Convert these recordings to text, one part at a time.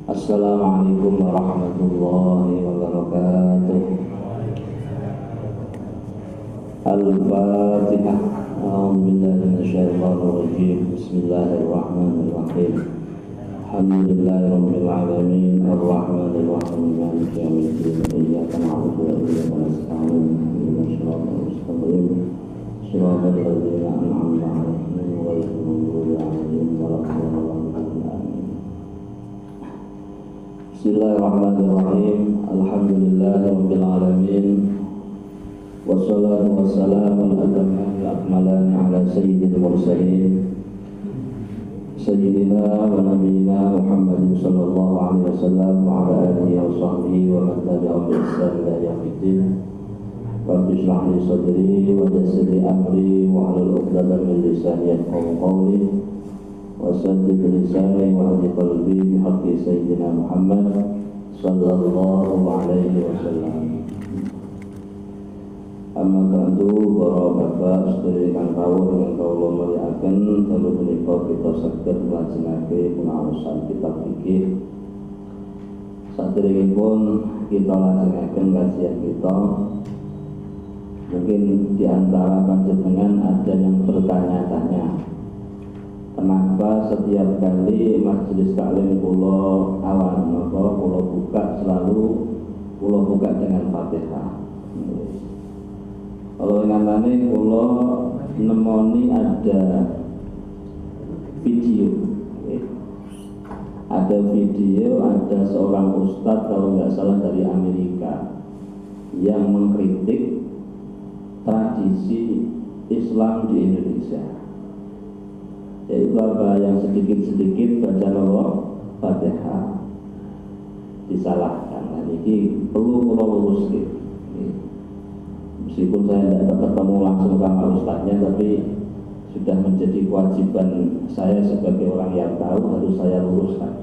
Assalamualaikum warahmatullahi wabarakatuh. Al-Fatihah. A'udzubillahi minasyaitonir rajim. Bismillahirrahmanirrahim. Alhamdulillahirabbil alamin, arrahmanir rahim, maliki yaumiddin. Iyyaka na'budu wa iyyaka nasta'in. Ihdinas siratal mustaqim. Shiratal ladzina an'amta 'alaihim ghairil maghdubi 'alaihim waladdallin. Bismillahirrahmanirrahim. Alhamdulillahirabbil alamin. Wassalatu wassalamu al-atamani al-akmalani ala sayyidil mursalin Sayyidina wa nabiyina Muhammadin sallallahu alaihi wasallam wa ala alihi wa sahbihi wa man tabi'ahum bi ihsan ila yaumiddin. Rabbi shrah li sadri wa yassir li amri wa hlul 'uqdatam min lisani yafqahu qawli wa saddid lisani wa hdi qalbi bi haqqi sayyidina Muhammad sallallahu alaihi wasallam. Amma ba'du, para bapak sedherek kang kawula ingkang kawula mulyakaken, dalu punika kita saged nglajengaken pengaosan kitab fikih. Sadèrèngipun kita lajengaken kajian kita, mungkin di antara panjenengan ada yang bertanya-tanya, kenapa setiap kali majelis taklim kula awan napa kula buka selalu kula buka dengan Fatihah. Kalau ingantane kula nemoni ada video, ada seorang ustadz kalau nggak salah dari Amerika yang mengkritik tradisi Islam di Indonesia. Yaitu apa yang sedikit-sedikit baca Fatihah disalahkan. Nah, ini perlu kula luruskan. Meskipun saya tidak ketemu langsung sama ustadznya, tapi sudah menjadi kewajiban saya sebagai orang yang tahu, harus saya luruskan.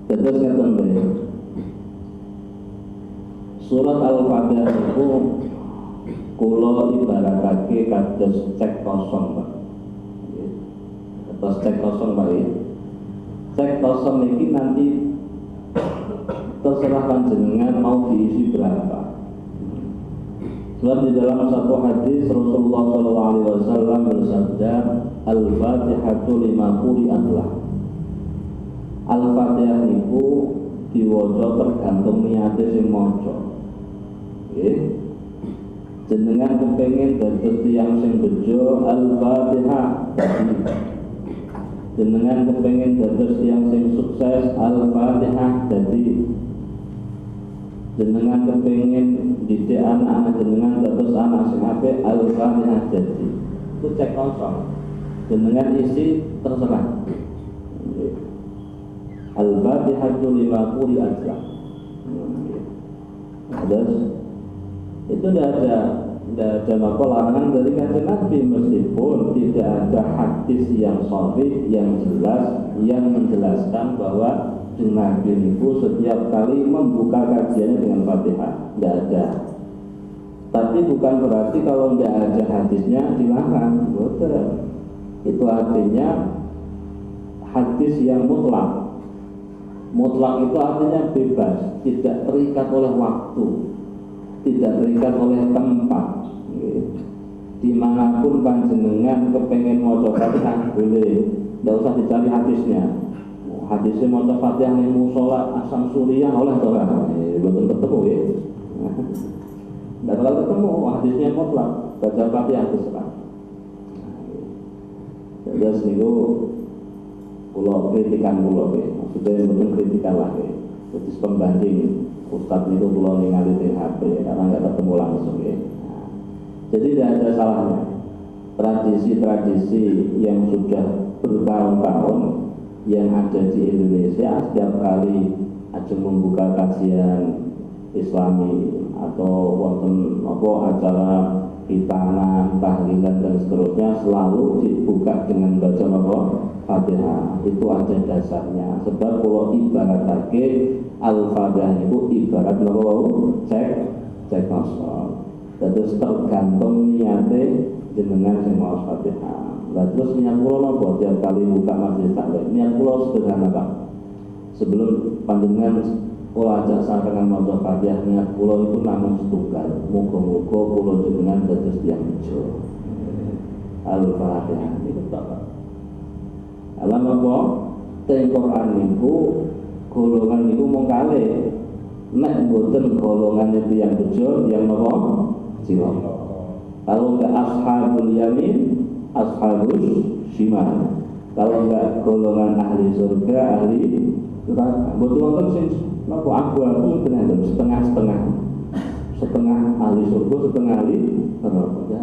Terus kata surat Al-Fatihah itu kula ibaratake kados cek kosong, Pak. Kados cek kosong, Pak. Cek kosong ini nanti terserah panjenengan mau diisi berapa. Sebab di dalam satu hadis Rasulullah SAW bersabda, Al-Fatihatu lima quri'at lah. Al-Fatihah itu diwaca tergantung niate sing maca. Jenengan kepengin dados tiyang sing bejo, Al-Fatihah. Jenengan kepengin dados tiyang sing sukses, Al-Fatihah dadi. Jenengan kepengin didik anak jenengan dados anak sing apik, Al-Fatihah dadi. Itu cek kosong. Jenengan isi terserah. Al-Fatihatu lima quri'at. Terus itu tidak ada larangan dari kanjeng Nabi, meskipun tidak ada hadis yang sahih yang jelas yang menjelaskan bahwa Nabi itu setiap kali membuka kajiannya dengan Fatihah, tidak ada. Tapi bukan berarti kalau tidak ada hadisnya dilarang, betul. Itu artinya hadis yang mutlak. Mutlak itu artinya bebas, tidak terikat oleh waktu, tidak terikat oleh tempat. Dimanapun panjenengan kepengen maca Fatihah boleh, tidak usah dicari hadisnya. Hadisnya maca Fatihah ning mushola Asam Suriah oleh to ora? Belum ketemu ya. Tidak terlalu ketemu hadisnya mutlak, baca Fatihah terserah. Terus niku kula kritikan kula maksudnya mboten kritikan lagi. Terus pembanding Ustadz itu kula ningali di HP karena nggak ketemu langsung ya. Jadi tidak ada salahnya tradisi-tradisi yang sudah bertahun-tahun yang ada di Indonesia, setiap kali ajeng membuka kajian Islami atau wonten acara hitanan, tahlilan dan seterusnya selalu dibuka dengan baca Fatihah. Itu ada dasarnya. Sebab kalau ibaratake Al-Fatihah itu ibarat cek kosong. Terus tergantung niate jenengan sing maos Fatihah. Nah, terus niat kula napa tiap kali buka majelis taklim? Niat kula sederhana, Pak. Sebelum panjenengan kula ajak sarengan maca Fatihah, niat kula itu namung setunggal. Muga-muga kula jenengan dados tiyang bejo. Al-Fatihah niku tok, Pak. Alam apa? Teng Quran niku golongan niku mung kalih. Nek mboten golongan tiyang bejo, tiyang napa? Cilaka. Kalau enggak ashabul yamin, ashabus shimal. Kalau enggak golongan ahli surga, ahli neraka. Mboten wonten sing napa abu-abu tenan, setengah-setengah. Setengah ahli surga, setengah ahli neraka.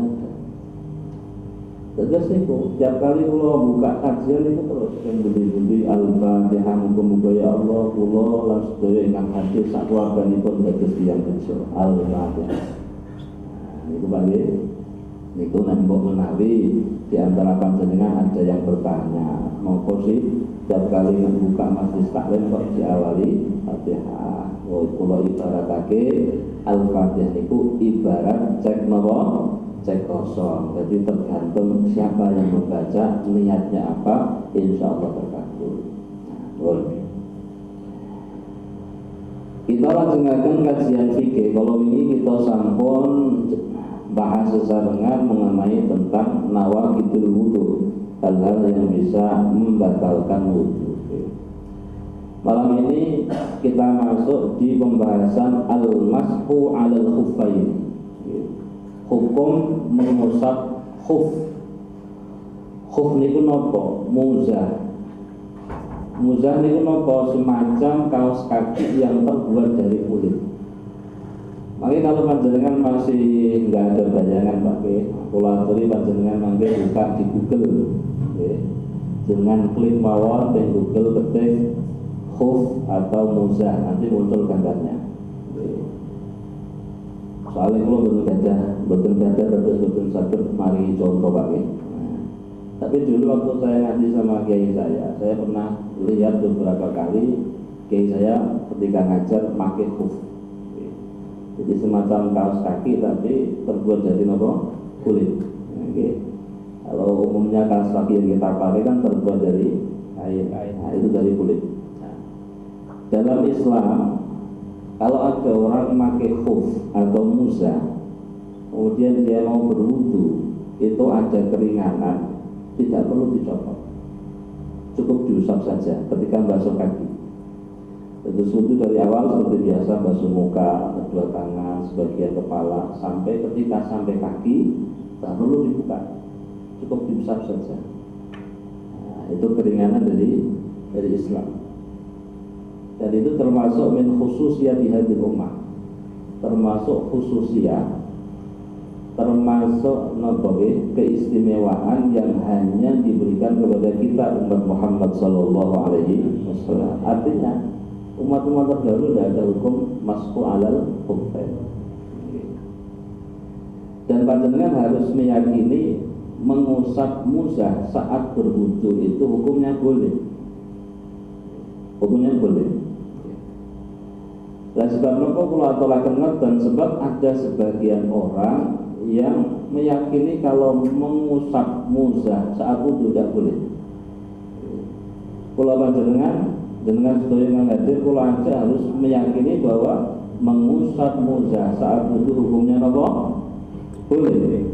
Terus niku tiap kali kula buka kajian itu terus yang budi-budi Al-Fatihah, muga-muga ya Allah kula lan sedaya ingkang hadir sak keluarganipun dados tiyang bejo. Al-Fatihah. Niku Pak nggih. Niku nek mbok menawi di antara panjenengan ada yang bertanya, monggo sih tiap kali membuka majelis taklim kok diawali Fatihah. Oh, kula ibaratake Al-Fatihah niku ibarat cek napa? Cek kosong. Jadi tergantung siapa yang membaca, niatnya apa, insya Allah terkabul. Boleh. Kita lanjutkan kajian fikih. Kalau ini kita sampun bahas sesarengan mengenai tentang nawaqidul wudu, hal-hal yang bisa membatalkan wudu. Malam ini kita masuk di pembahasan al-mashu 'alal khuffain. Hukum mengusap khuf. Khuf niku napa? Muzah. Muzah niku napa? Semacam kaos kaki yang terbuat dari kulit. Makanya kalau panjenengan masih nggak ada bayangan Pak, kula aturi panjenengan mangke buka di Google, dengan klik mawon di Google ketik khuf atau muzah, nanti muncul gambarnya. Soalnya kalau betul gajah terus betul sakit, mari contoh Pak. Tapi dulu waktu saya ngaji sama kiai saya pernah lihat beberapa kali kiai saya ketika ngajar pakai khuf. Jadi semacam kaos kaki tapi terbuat dari apa? Kulit. Kalau umumnya kaos kaki yang kita pakai kan terbuat dari kain. Nah, itu dari kulit. Dalam Islam, kalau ada orang memakai khuf atau muzah, kemudian dia mau berwudu, itu ada keringanan, tidak perlu dicopot, cukup diusap saja ketika basuh kaki. Terus wudu dari awal seperti biasa, basuh muka, kedua tangan, sebagian kepala, sampai ketika sampai kaki, tak perlu dibuka, cukup diusap saja. Nah, itu keringanan dari Islam. Dan itu termasuk min khususiyah di hadil ummah, termasuk khususiyah, termasuk keistimewaan yang hanya diberikan kepada kita umat Muhammad Sallallahu Alaihi Wasallam. Artinya umat-umat terdahulu tidak ada hukum masku alal khuffain. Dan panjenengan harus meyakini mengusap muzah saat berwudu itu hukumnya boleh. Hukumnya boleh. Dan sebab apa kula aturaken ngoten, sebab ada sebagian orang yang meyakini kalau mengusap muzah saat wudu tidak boleh. Kula panjenengan dengan sedaya yang hadir, kula aja harus meyakini bahwa mengusap muzah saat wudu hukumnya apa? Boleh.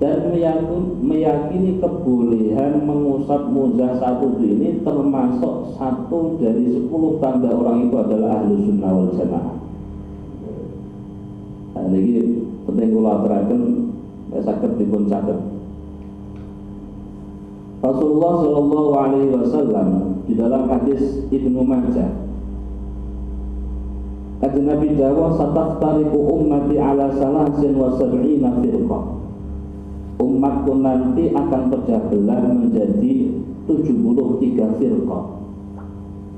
Dan meyakini kebolehan mengusap muzah saat wudu ini termasuk satu dari 10 tanda orang itu adalah ahlu sunnah wal jamaah. Nah, ini penting kula aturaken saged dipun catet. Rasulullah Shallallahu Alaihi Wasallam di dalam hadis Ibnu Majah, kata Nabi dawuh, "Sataftariqu ummati ala salasin wa sab'ina firqah." Umatku nanti akan pecah belah menjadi 73 firqah,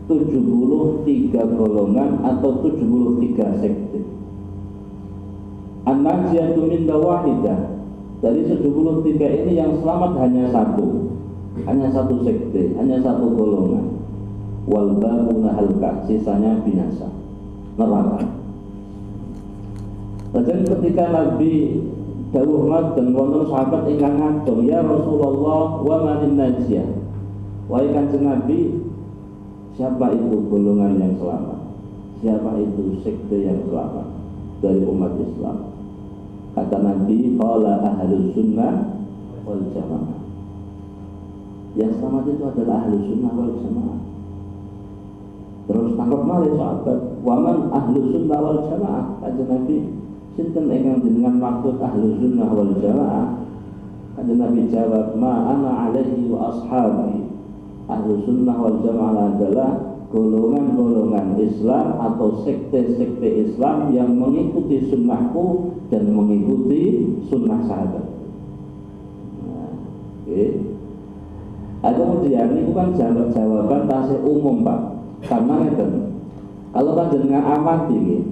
73 golongan atau 73 sekte. An-najiyatu min wahidah. Dari 73 ini yang selamat hanya satu sekte, hanya satu golongan. Wal baquna halka, sisanya binasa, neraka. Dan ketika Nabi dawuh dan wonten sahabat ingkang ngadong, ya Rasulullah wa manin najiyah. Wahai Kanjeng Nabi, siapa itu golongan yang selamat? Siapa itu sekte yang selamat dari umat Islam? Kata Nabi, qala ahlus sunnah wal jamaah. Yang selamat itu adalah ahlus sunnah wal jamaah. Terus tangkap malih sahabat, waman ahlus sunnah wal jamaah. Kata Nabi, sinten ingkang dengan maksud ahlus sunnah wal jamaah? Kata Nabi jawab, ma ana alaihi wa ashabi. Ahlus sunnah wal jamaah adalah golongan-golongan Islam atau sekte-sekte Islam yang mengikuti sunnahku dan mengikuti sunnah sahabat. Nah, kemudian ini bukan jawaban tasih umum Pak, karena itu kalau panjenengan amati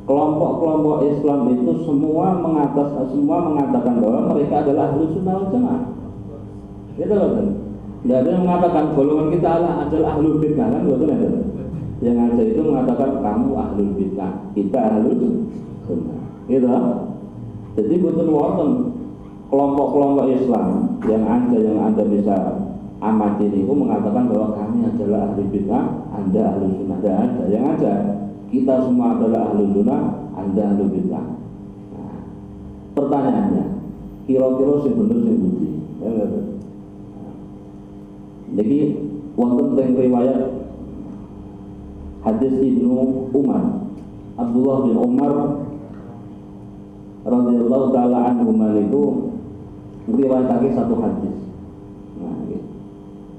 kelompok-kelompok Islam itu semua mengatakan bahwa mereka adalah ahlus sunnah wal jamaah. Gitu loh kan? Tidak ada yang mengatakan golongan kita adalah ahlul bid'ah, kan betul ada. Yang ada itu mengatakan kamu ahlul bid'ah, kita ahlus sunnah. Gitu. Jadi betul wonten kelompok-kelompok Islam yang Anda bisa amati itu mengatakan bahwa kami adalah ahli bid'ah, Anda ahlus sunnah. Tidak ada. Yang ada kita semua adalah ahlus sunnah, Anda ahlul bid'ah. Nah, pertanyaannya, kira-kira sing bener sing pundi? Ya enggak. Jadi wonten teng riwayat hadis Ibnu Umar, Abdullah bin Umar radhiyallahu taala anhu itu meriwayatake satu hadis. Nah, gitu.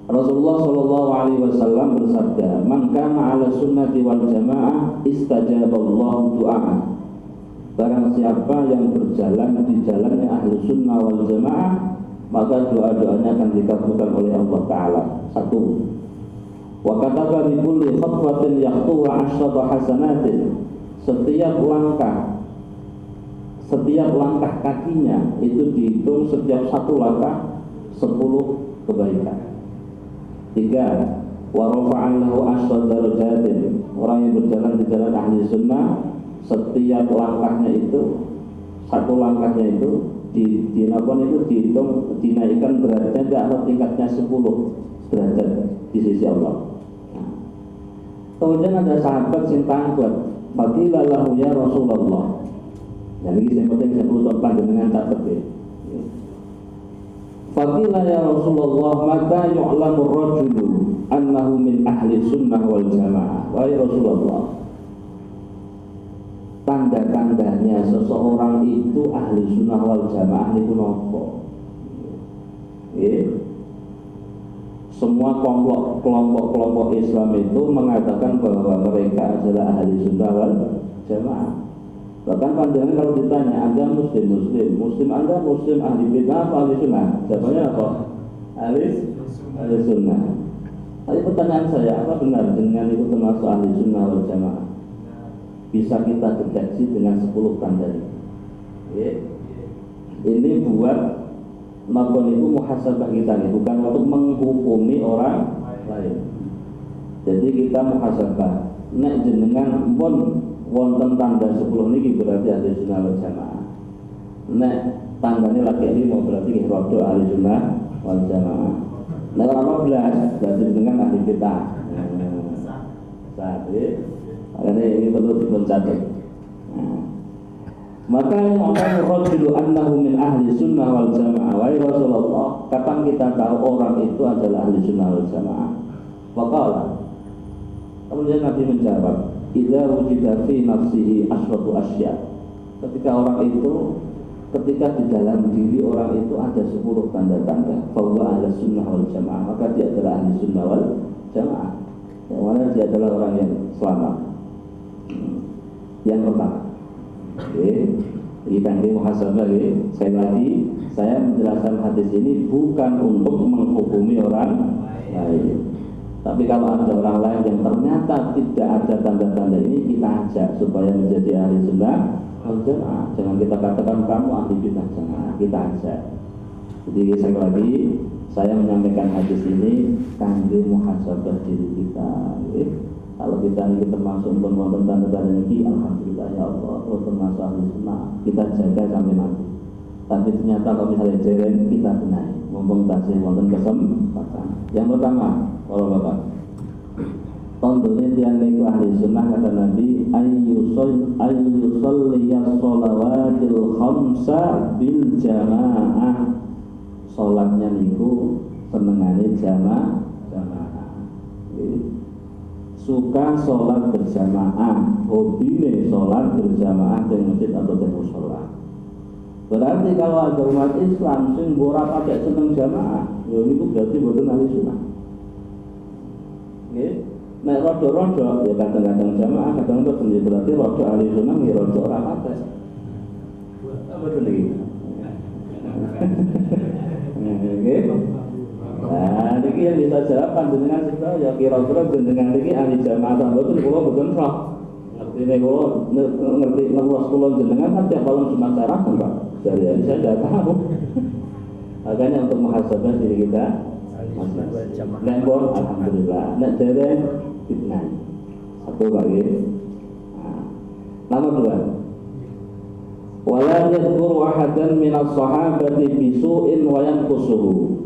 Rasulullah sallallahu alaihi wasallam bersabda, "Man kana 'ala sunnati wal jamaah istajaballahu du'a." Barang siapa yang berjalan di jalannya ahli sunnah wal jamaah, maka doa-doanya akan dikabulkan oleh Allah Ta'ala. Satu, wa kataba bi kulli khatwatin yaqtuha 'ashrata hasanatin. Setiap langkah kakinya itu dihitung setiap satu langkah 10 kebaikan. Tiga, wa rafa'an lahu 'ashrata darajatin. Orang yang berjalan di jalan ahli sunnah, setiap langkahnya itu, satu langkahnya itu dinapon itu dihitung dinaikkan derajatnya atau tingkatnya 10 derajat di sisi Allah. Nah, kemudian ada sahabat yang tangkut, faqila lahu ya Rasulullah. Dan ini yang penting saya perlu panjenengan catat ya. Faqila ya Rasulullah, mata yu'lamu ar-rajulu annahu min ahli sunnah wal jamaah. Wahai Rasulullah, tanda-tandanya seseorang itu ahli sunnah wal jamaah itu nopo? Semua kelompok Islam itu mengatakan bahwa mereka adalah ahli sunnah wal jamaah. Bahkan pandangan kalau ditanya, Anda muslim Anda muslim ahli bid'ah atau ahli sunnah? Jawabannya apa? Ahli sunnah. Tapi pertanyaan saya, apa benar dengan itu termasuk ahli sunnah wal jamaah? Bisa kita deteksi dengan 10 tanda ini. Ini buat maupun itu muhasabah kita nih, bukan untuk menghukumi orang lain. Jadi kita muhasabah. Nek jenengan pun wonten tanda 10 niki berarti ahli sunnah wal jamaah. Nek tandanya lagi 5 berarti rodo ahli sunnah wal jamaah. Nek 15 berarti dengan ahli bid'ah. Makanya ini perlu dicatat. Maka yang rajulu annahu min ahli sunnah wal jamaah. Wahai Rasulullah, kapan kita tahu orang itu adalah ahli sunnah wal jamaah? Faqala, kemudian Nabi menjawab, idza wujida fi nafsihi asyratu asya. Ketika di dalam diri orang itu ada 10 tanda-tanda bahwa ahli sunnah wal jamaah, maka dia adalah ahli sunnah wal jamaah. Yang mana dia adalah orang yang selamat. Yang pertama, kita ini muhasabah. Sekali lagi saya menjelaskan hadis ini bukan untuk menghukumi orang lain, tapi kalau ada orang lain yang ternyata tidak ada tanda-tanda ini, kita ajak supaya menjadi ahli sunnah wal jamaah. Jangan kita katakan kamu ahli bid'ah, jangan, kita ajak. Jadi sekali lagi saya menyampaikan hadis ini kangge muhasabah diri kita. Kalau kita ini termasuk tanda-tanda ini, alhamdulillah ya Allah, termasuk ahli sunnah, kita jaga sampai nanti. Tapi ternyata kalau misalnya dereng kita benahi, mumpung tasih wonten kesempatan. Yang pertama, para bapak, tondone tiyang niku ahli sunnah kata Nabi ayyusalliyas sholawatil khamsa bil jamaah. Salatnya niku senengane jamaah. Suka sholat berjamaah, hobine sholat berjamaah di masjid atau di mushola. Berarti kalau ada umat Islam sing ora pakai seneng jamaah, ya niku berarti boten ahli sunnah. Nggih. Nek rada-rada ya kadang-kadang jamaah, kadang-kadang berarti rada ahli sunnah, ya rada ora pakai. Apa to niki? Nggih. Nah, niki yang bisa jawab panjenengan sing ya kira-kira panjenengan niki ahli jamaah ta mboten kula mboten roh. Ngerti kula ngerti ngeluas kula jenengan kan tiap malam Jumat sarapan, Pak. Jadi saya tidak tahu. Makanya untuk muhasabah diri kita lembor, alhamdulillah. Nek dereng fitnah. Satu lagi. Nomor dua. Wala yadhkuru ahadan minas sahabati bisu'in wa yanqusuhu.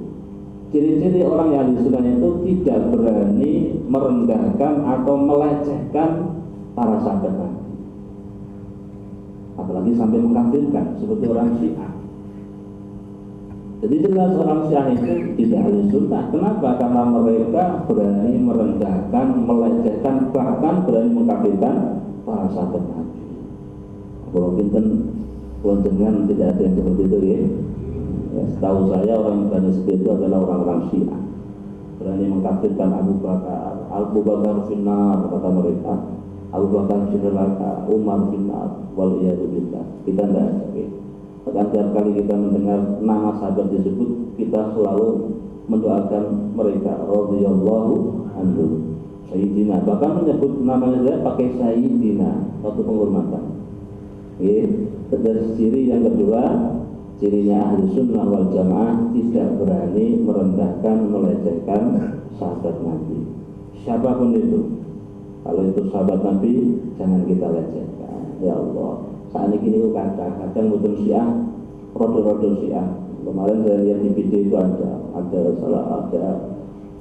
Ciri-ciri orang yang sunnah itu tidak berani merendahkan atau melecehkan para sahabat Nabi. Apalagi sampai mengkafirkan seperti orang Syiah. Jadi jelas orang Syiah itu tidak ahli sunnah. Kenapa? Karena mereka berani merendahkan, melecehkan, bahkan berani mengkafirkan para sahabat Nabi. Kalau pinten dengan tidak ada yang seperti itu ya. Setahu saya orang yang berani seperti itu adalah orang-orang Syiah. Berani mengkafirkan Abu Bakar finnar, kata mereka. Abu Bakar finnar, Umar finnar, wal iyadu billah. Kita tidak ada. Bahkan setiap kali kita mendengar nama sahabat disebut, kita selalu mendoakan mereka radhiyallahu anhu, sayyidina. Bahkan menyebut namanya saya pakai sayyidina, satu penghormatan. Dan ciri yang kedua, cirinya ahli sunnah wal jamaah tidak berani merendahkan, melecehkan sahabat Nabi. Siapapun itu, kalau itu sahabat Nabi, jangan kita lecehkan. Ya Allah, saat ini kadang betul Syiah, rodo-rodo Syiah. Kemarin saya lihat di video itu ada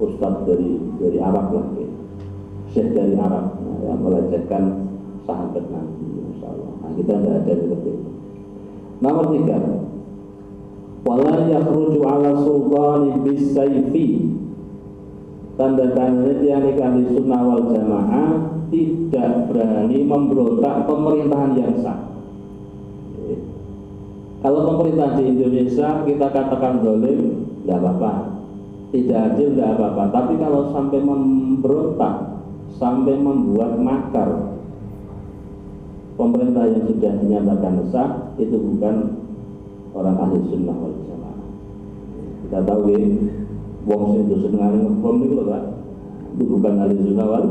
ustadz dari Arab lah, syekh dari Arab yang melecehkan sahabat Nabi. Insya Allah. Nah, kita tidak ada seperti itu. Nomor 3. Wala yakhruju ala sultani bisayfi. Tanda-tandanya yang ahli sunnah wal jamaah tidak berani memberontak pemerintahan yang sah. Kalau pemerintah di Indonesia kita katakan zalim, tidak apa-apa, tidak adil, tidak apa-apa. Tapi kalau sampai memberontak, sampai membuat makar pemerintah yang sudah dinyatakan sah, itu bukan orang ahli sunnah wal jamaah. Kita tahu wong sing senengane ngebom niku lho, Pak. Itu bukan ahli sunnah wal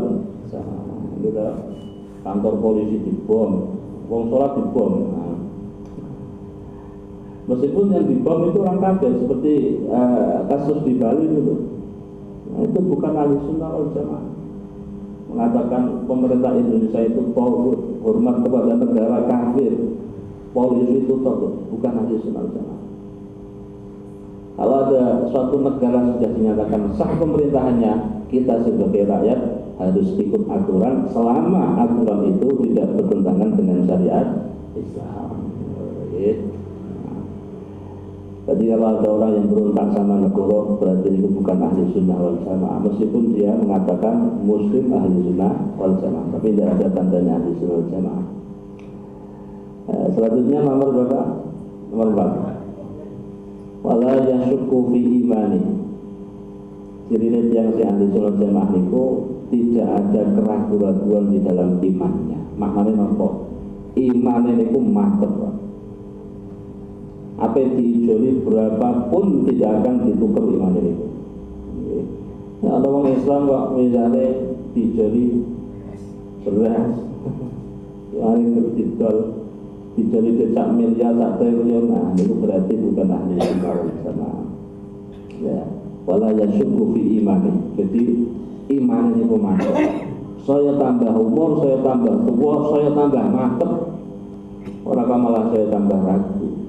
jamaah. Kita kantor polisi dibom, wong sholat dibom. Nah, meskipun yang dibom itu orang kafir seperti kasus di Bali itu, nah, itu bukan ahli sunnah wal jamaah. Mengatakan pemerintah Indonesia itu tauhid, hormat kepada negara kafir, polisi itu tauhid, bukan ahli sunnah wal jamaah. Kalau ada suatu negara sudah dinyatakan sah pemerintahannya, kita sebagai rakyat harus ikut aturan selama aturan itu tidak bertentangan dengan syariat Islam. Jadi kalau ada orang yang berontak sama negara, berarti itu bukan ahli sunnah wal jamaah, meskipun dia mengatakan muslim ahli sunnah wal jamaah, tapi tidak ada tandanya ahli sunnah wal jamaah. Selanjutnya nomor berapa? Nomor 4. Wala yashukku fi imani. Ciri yang si ahli sunnah wal jamaah itu tidak ada keraguan-keraguan di dalam imannya. Maknanya apa? Imannya itu mantap. Apa yang diijoli berapapun tidak akan ditukar iman itu. Ya, ada orang Islam kok misalnya diijoli beras, yang dijoli decak miliar, 1 triliun, nah itu berarti bukan ahli sunnah sama. Ya, wala yasyukku fi imani. Jadi iman itu mantap. Saya tambah umur, saya tambah tua, saya tambah mantap. Orang malah saya tambah ragu.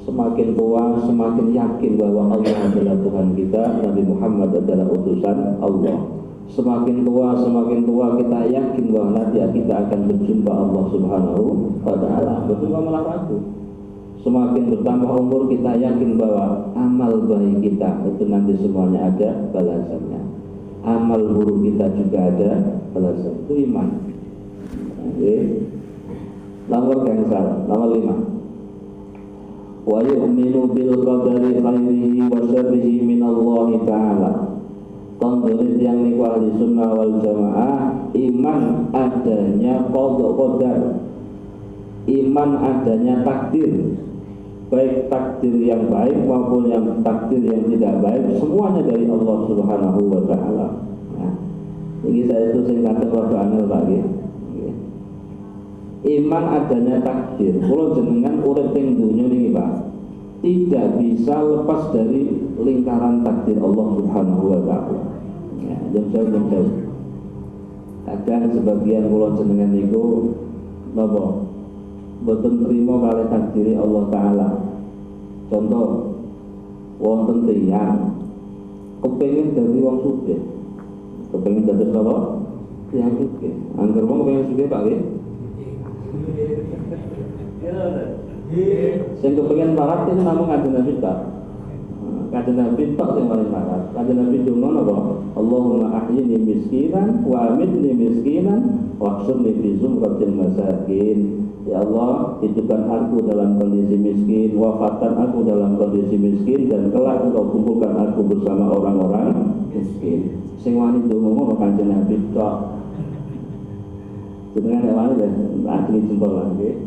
semakin tua semakin yakin bahwa Allah adalah Tuhan kita, Nabi Muhammad adalah utusan Allah. Semakin tua kita yakin bahwa nanti kita akan berjumpa Allah Subhanahu wa Ta'ala. Betul malah ragu. Semakin bertambah umur kita yakin bahwa amal baik kita itu nanti semuanya ada balasannya. Amal buruk kita juga ada balasan. Itu iman. Oke. Nomor 5. Wa yu'minu bil qadari khairihi wa syarrihi min Allah Ta'ala. Kondurit yang niku ahli sunnah wal jamaah, iman adanya qadar, iman adanya takdir, baik takdir yang baik maupun yang takdir yang tidak baik, semuanya dari Allah Subhanahu wa Ta'ala. Nah, ini saya itu singkatan waktu angel lagi. Iman adanya takdir. Kalau jenengan urip teng dunya niki Pak, tidak bisa lepas dari lingkaran takdir Allah Subhanahu wa Ta'ala. Ya, jauh. Kadang sebagian kula jenengan niku napa? Boten trima kalih takdir Allah Ta'ala. Contoh, wonten tiyang kepengin dadi wong sugih. Kepengin dadi sapa? Tiyang sugih. Angger wong kepengin sugih Pak nggih. Sing kepengin marat itu namung Kanjeng Nabi tok. Kanjeng Nabi tok sing paling marat. Kanjeng Nabi donga napa? Allahumma ahyini miskinan wa amitni miskinan wa khsurni fi zumratil masakin. Ya Allah, hidupkan aku dalam kondisi miskin, wafatkan aku dalam kondisi miskin, dan kelak Engkau kumpulkan aku bersama orang-orang miskin. Sing wani donga Kanjeng Nabi tok. Jenengan wani dan asli jempol lagi.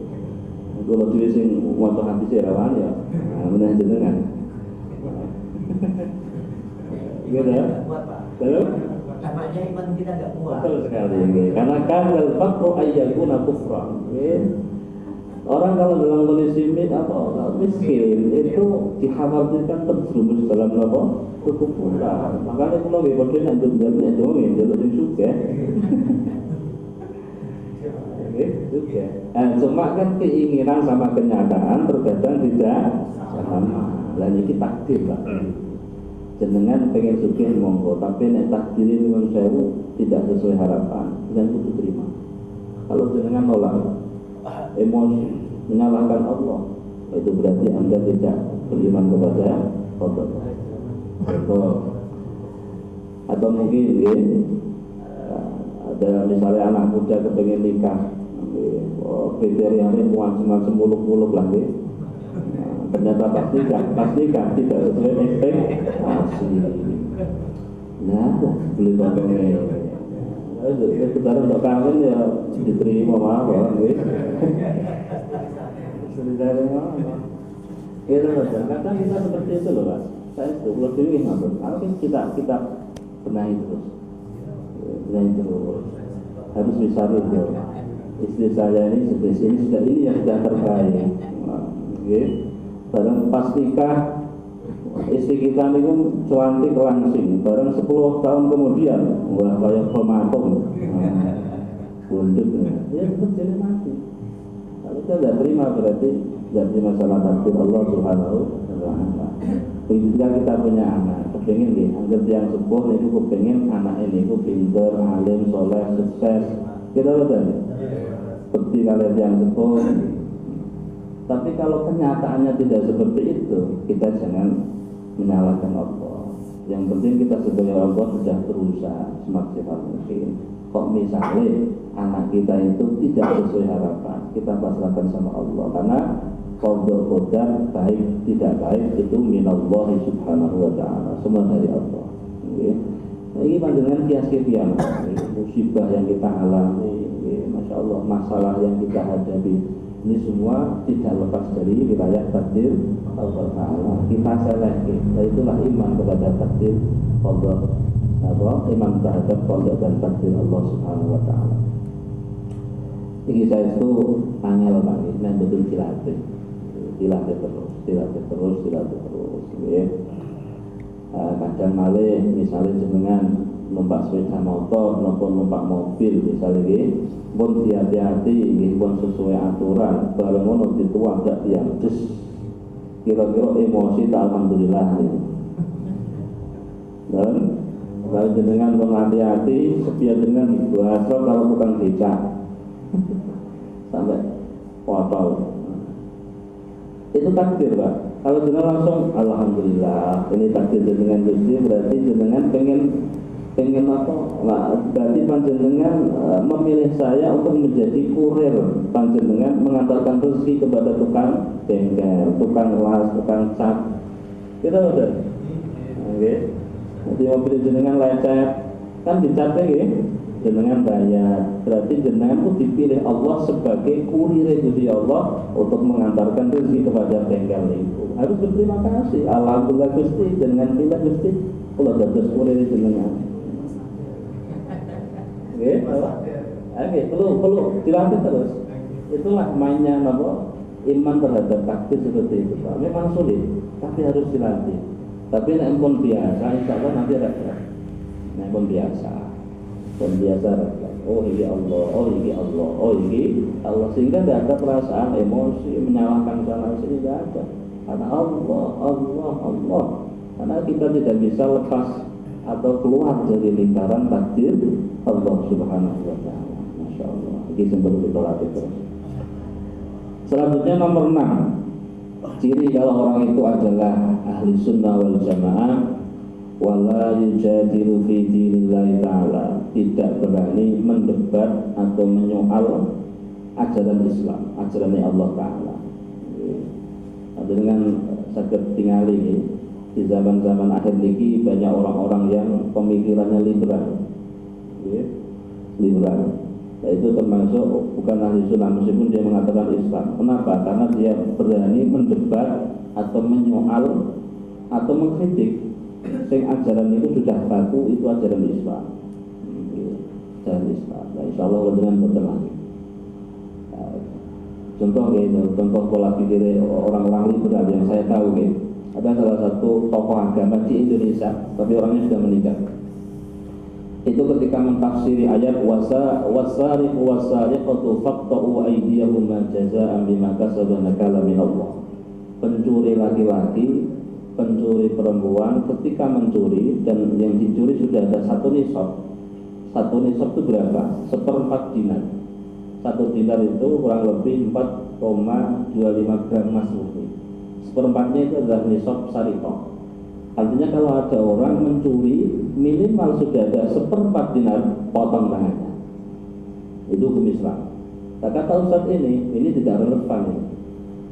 Kalau diri sing waktu habis ya rawan ya, benar jenengan. Iya dah. Betul. Namanya iman kita tidak kuat. Betul sekali. Karena kan al-faqru ayyakuna kufran. Orang kalau dalam kondisi miskin itu dikhawatirkan terjerumus dalam apa? Kekufuran. Makanya kalau nggih padha nek njaluk dong njaluk sing sugih. Juga. Cuma kan keinginan sama kenyataan terkadang tidak sama. Dan ini takdir Pak. Jenengan pengen sugih monggo, tapi nek takdir nyuwun sewu tidak sesuai harapan, dan itu terima. Kalau jenengan nolak, emosi, menyalahkan Allah, itu berarti Anda tidak beriman kepada Allah. Atau mungkin ada misalnya anak muda kepengen nikah, kriterianya macam-macam muluk-muluk lagi. Ternyata pastikan tidak sesuai ekspektasi. Nah, beli bapaknya. Sebentar untuk kawin ya diterima mawon, wis. Sebenarnya itu betul. Kadang kita seperti itu loh Pak. Saya itu kalau dulu ngabur. Kalau kita benahi terus. Harus bisa itu. Istri saya ini sudah ini yang sudah terbaik. Oke. Barang pastikan istri kita niku cuantik langsing. Barang 10 tahun kemudian, wah kayak pematung. Bundut. Ya tetap jadi mati. Kalau kita tidak terima berarti tidak terima salah takdir Allah Subhanahu wa Ta'ala. Ketika kita punya anak, kepengen nih, anggap yang sepuh itu kepengen anak ini itu pintar, alim, soleh, sukses. Kita betul. Seperti kalian yang sepuh. Tapi kalau kenyataannya tidak seperti itu, kita jangan menyalahkan Allah. Yang penting kita sebagai Allah sudah berusaha semaksimal mungkin. Kok misalnya anak kita itu tidak sesuai harapan, kita pasrahkan sama Allah. Karena qadar baik tidak baik itu minallahi subhanahu wa ta'ala, semua dari Allah. Nah, ini panjenengan kias-kiasan, musibah yang kita alami, Masya Allah, masalah yang kita hadapi, ini semua tidak lepas dari wilayah takdir Allah Ta'ala. Kita seleksi, dan itulah iman kepada takdir Allah, iman terhadap qada dan takdir Allah Subhanahu wa Ta'ala. Ini saya itu angel Pak, ini betul dilatih terus ya. Kadang malih misalnya jenengan numpak sepeda motor maupun numpak mobil misalnya nggih pun hati-hati nggih pun sesuai aturan bareng ngono dituwak gak tiyang des kira-kira emosi tak alhamdulillah ya. Dan kalau jenengan menghati-hati sepian dengan ibu asro kalau bukan becak sampai potol itu takdir Pak. Kalau jenengan langsung alhamdulillah ini takdir jenengan Gusti, berarti jenengan pengen apa? Nah, berarti panjenengan memilih saya untuk menjadi kurir panjenengan mengantarkan rezeki kepada tukang bengkel, tukang las, tukang cat. Kita udah, oke. Nanti mobil jenengan lecet, kan dicatnya ya, jenengan bayar. Berarti jenengan itu dipilih Allah sebagai kurir Gusti Allah untuk mengantarkan rezeki kepada bengkel itu. Harus berterima kasih. Alhamdulillah Gusti, jenengan pilih Gusti. Kalau dados kurir jenengan. Oke, perlu dilatih terus. Itulah mainnya apa? Iman terhadap takdir seperti itu. Memang sulit, tapi harus dilatih. Tapi nek pun biasa, insya Allah nanti reda. Nek pun biasa reda. Oh ini Allah, oh ini Allah, oh ini Allah, sehingga tidak ada perasaan emosi menyalahkan sana sini, tidak ada. Karena Allah. Karena kita tidak bisa lepas atau keluar dari lingkaran takdir Allah Subhanahu wa Ta'ala. Masya Allah. Ini perlu kita latih terus. Selanjutnya nomor 6. Ciri kalau orang itu adalah ahli sunnah wal jamaah, wala yujadilu fi dinillahi ta'ala, tidak berani mendebat atau menyoal ajaran Islam, ajaran Allah Ta'ala. Dengan sakit tinggal ini di zaman-zaman akhir ini banyak orang-orang yang pemikirannya liberal, Nah, itu termasuk bukan ahli sunnah meskipun dia mengatakan Islam. Kenapa? Karena dia berani mendebat atau menyoal atau mengkritik sing ajaran itu sudah baku, itu ajaran Islam. Ajaran Islam. Nah, insya Allah dengan betul lagi. Contoh gitu, contoh pola pikir orang-orang liberal yang saya tahu gitu. Ada salah satu tokoh agama di Indonesia, tapi orangnya sudah meninggal. Itu ketika mentafsiri ayat wasariqu wasariqatu faqta'u aydiyahuma jazaa'an bima kasaba nakala min Allah. Pencuri laki-laki, pencuri perempuan ketika mencuri dan yang dicuri sudah ada satu nisab. Satu nisab itu berapa? 1/4 dinar. 1 dinar itu kurang lebih 4,25 gram emas murni. 1/4-nya itu adalah nisab syariah. Artinya kalau ada orang mencuri minimal sudah ada 1/4 dinar, potong tangannya. Itu hukum Islam. Nah, kata Ustaz ini tidak relevan.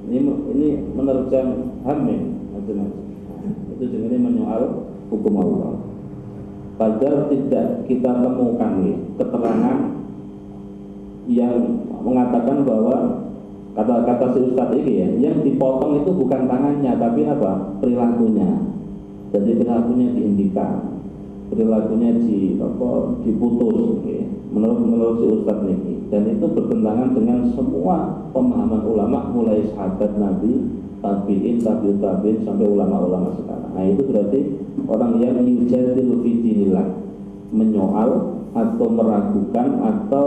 Ini menerjang hamil. Itu jenisnya menyoal hukum Allah. Padahal tidak kita temukan keterangan yang mengatakan bahwa kata-kata si Ustaz ini yang dipotong itu bukan tangannya tapi apa? Perilakunya. Jadi perilakunya dihentikan, perilakunya diputus, menurut si Ustadz ini, dan itu bertentangan dengan semua pemahaman ulama mulai sahabat Nabi, tabiin, tabiin sampai ulama-ulama sekarang. Nah itu berarti orang yang yujadilu fi dinillah, menyoal atau meragukan atau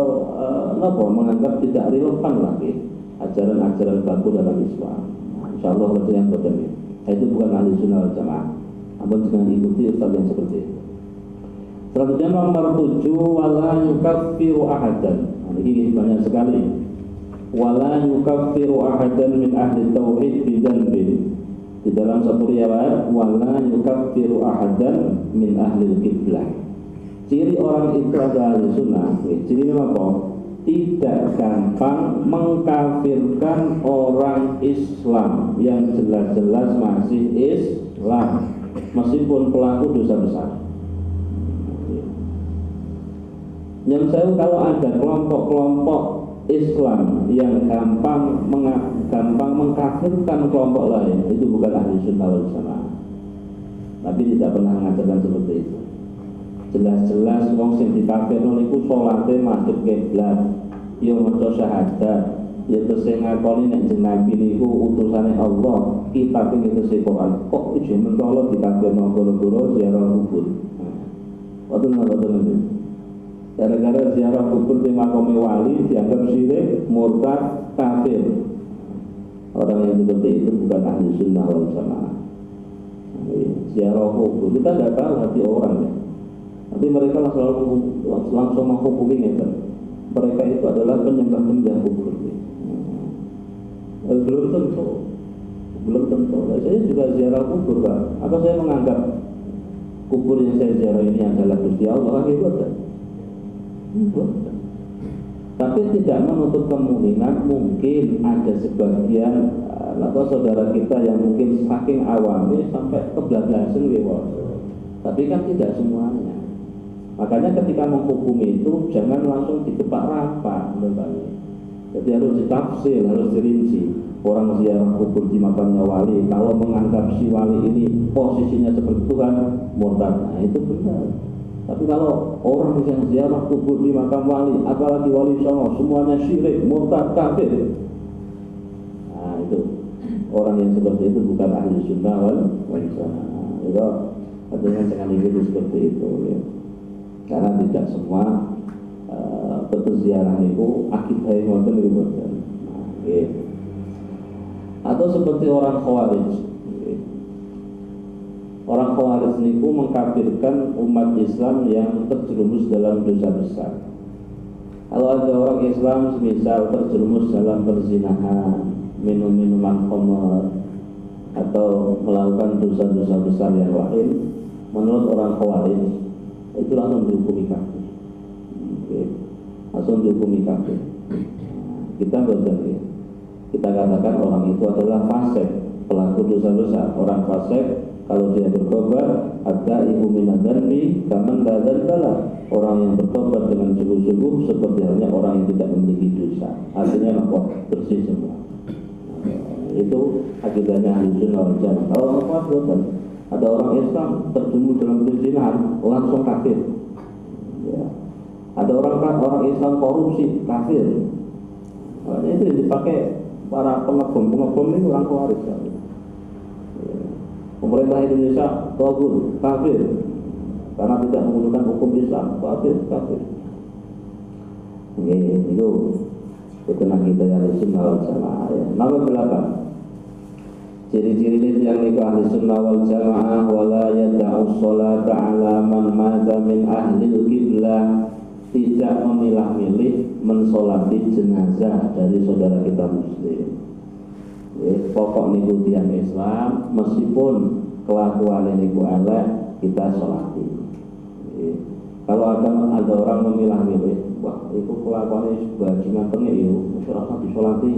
menganggap tidak relevan lagi ajaran-ajaran baku dalam Islam. Insya Allah dengan betul ini. Itu bukan ahli sunnah wal jamaah. Namun jangan ikuti ustaz yang seperti itu. Selanjutnya nomor 7, wala yukaffiru ahadan. Nah, ini banyak sekali. Wala yukaffiru ahadan min ahli tauhid bidzanbin. Di dalam satu riwayat, wala yukaffiru ahadan min ahli qiblah. Ciri orang itu adalah ahli sunnah. Cirinya apa? Tidak gampang mengkafirkan orang Islam yang jelas-jelas masih Islam, meskipun pelaku dosa besar. Yang saya kalau ada kelompok-kelompok Islam yang gampang mengkafirkan kelompok lain, itu bukan ahli sunnah wal jamaah. Tapi tidak pernah mengajarkan seperti itu. Jelas-jelas wong sing dikafirno niku salate madhep kiblat, ya maca syahadat, ya tesih ngakoni nek jeneng Nabi niku utusane Allah, kitab iki tesih Quran. Kok iki mentolo dikafirno goro-goro ziarah kubur. Wonten napa gara-gara ziarah kubur di makam wali dianggap syirik, murtad, kafir. Orang yang seperti itu bukan ahli sunnah wal jamaah. Ziarah kubur kita tidak tahu hati orang ya. Tapi mereka langsung menghukumi itu. Mereka itu adalah penyembah kubur. Belum tentu. Saya juga ziarah kubur, Pak. Apa saya menganggap kubur yang saya ziarah ini adalah Gusti Allah? Bukan. Tapi tidak menutup kemungkinan mungkin ada sebagian atau saudara kita yang mungkin saking awamnya sampai kebablasan gitu. Tapi kan tidak semuanya. Makanya ketika menghukumi itu jangan langsung dikepak rapat, jadi harus ditafsir, harus dirinci. Orang ziarah kubur di makamnya wali, kalau menganggap si wali ini posisinya seperti Tuhan, murtad. Nah, itu benar. Tapi kalau orang yang ziarah kubur di makam wali, apalagi wali songo, semuanya syirik, murtad, kafir. Nah, itu orang yang seperti itu bukan ahli sunnah wal jamaah. Itu artinya jangan ikut seperti itu. Ya. Karena tidak semua berziarah itu akidah yang ngoten niku. Atau seperti orang Khawarij. Orang Khawarij niku mengkafirkan umat Islam yang terjerumus dalam dosa besar. Kalau ada orang Islam semisal terjerumus dalam perzinahan, minum-minuman khamr, atau melakukan dosa-dosa besar yang lain, menurut orang Khawarij itu langsung dihukumi kafir. Langsung dihukumi kafir. Kita berarti kita katakan orang itu adalah fasik, pelaku dosa besar. Orang fasik kalau dia bertobat, ada ibu minadzanbi kaman badan bala. Orang yang bertobat dengan sungguh-sungguh seperti halnya orang yang tidak memiliki dosa. Artinya apa? Bersih semua. Itu akidahnya ahli sunnah wal jamaah. Kalau orang ada orang Islam terjerumus dalam perzinahan, langsung kafir. Ya. Ada orang Islam korupsi, kafir. Nah, itu yang dipakai para pengepung ini orang Khawarij. Ya. Pemerintah Indonesia togut, kafir, karena tidak menggunakan hukum Islam, kafir. Itu ketenang kita ahli sunnah wal jamaah. Ya. Nomor 8. Ciri-ciri yang nikah ahli sunnah wal jamaah wala yada'u sholata ala man mata min ahlil qiblah, tidak memilah-milih mensolati jenazah dari saudara kita muslim. Pokok niku tiyang Islam meskipun kelakuan niku elek kita sholati. Kalau ada orang memilah-milih, wah itu kelakuannya bajingan tengik itu, masyarakat disolati.